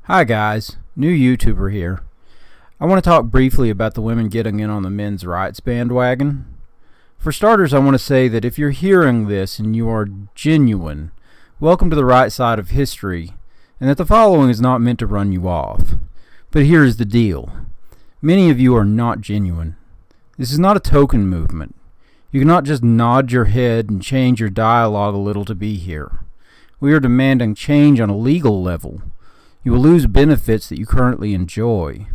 Hi guys, new YouTuber here. I want to talk briefly about the women getting in on the men's rights bandwagon. For starters, I want to say that if you're hearing this and you are genuine, welcome to the right side of history, and that the following is not meant to run you off. But here is the deal. Many of you are not genuine. This is not a token movement. You cannot just nod your head and change your dialogue a little to be here. We are demanding change on a legal level. You will lose benefits that you currently enjoy.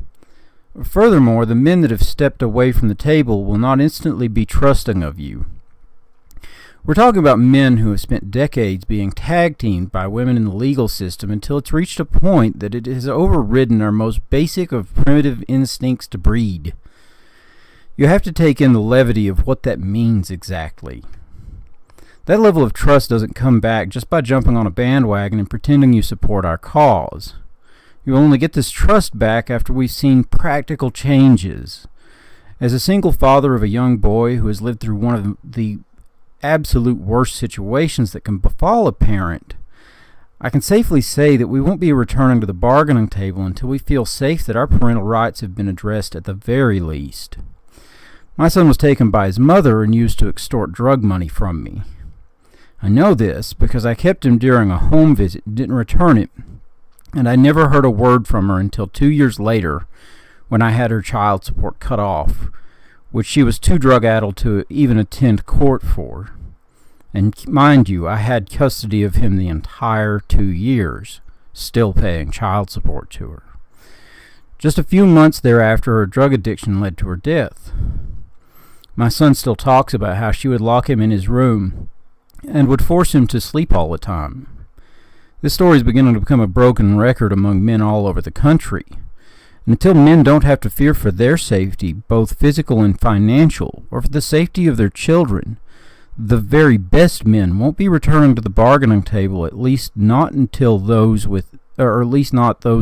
Furthermore, the men that have stepped away from the table will not instantly be trusting of you. We're talking about men who have spent decades being tag-teamed by women in the legal system until it's reached a point that it has overridden our most basic of primitive instincts to breed. You have to take in the levity of what that means exactly. That level of trust doesn't come back just by jumping on a bandwagon and pretending you support our cause. You'll only get this trust back after we've seen practical changes. As a single father of a young boy who has lived through one of the absolute worst situations that can befall a parent, I can safely say that we won't be returning to the bargaining table until we feel safe that our parental rights have been addressed at the very least. My son was taken by his mother and used to extort drug money from me. I know this because I kept him during a home visit and didn't return it, and I never heard a word from her until 2 years later when I had her child support cut off, which she was too drug-addled to even attend court for. And mind you, I had custody of him the entire 2 years, still paying child support to her. Just a few months thereafter, her drug addiction led to her death. My son still talks about how she would lock him in his room and would force him to sleep all the time. This story is beginning to become a broken record among men all over the country. And until men don't have to fear for their safety, both physical and financial, or for the safety of their children, the very best men won't be returning to the bargaining table, at least not those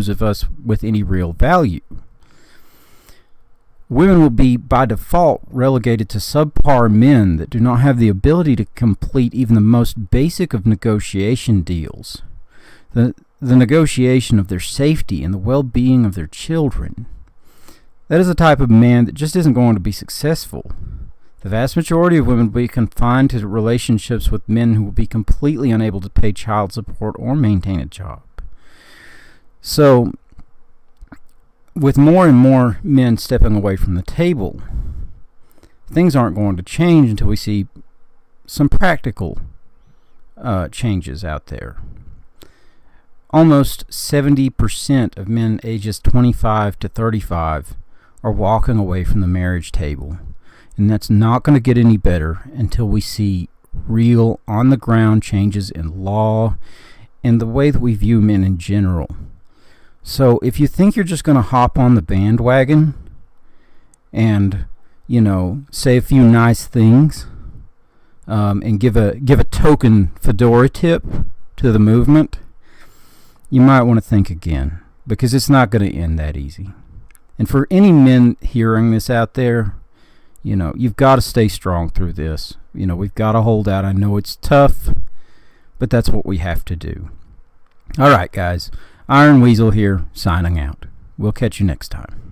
of us with any real value. Women will be, by default, relegated to subpar men that do not have the ability to complete even the most basic of negotiation deals. The negotiation of their safety and the well-being of their children. That is the type of man that just isn't going to be successful. The vast majority of women will be confined to relationships with men who will be completely unable to pay child support or maintain a job. So, with more and more men stepping away from the table, things aren't going to change until we see some practical changes out there. Almost 70% of men ages 25 to 35 are walking away from the marriage table, and that's not going to get any better until we see real on-the-ground changes in law and the way that we view men in general. So if you think you're just going to hop on the bandwagon and, say a few nice things and give a token fedora tip to the movement, you might want to think again, because it's not going to end that easy. And for any men hearing this out there, you've got to stay strong through this. We've got to hold out. I know it's tough, but that's what we have to do. All right, guys. Iron Weasel here, signing out. We'll catch you next time.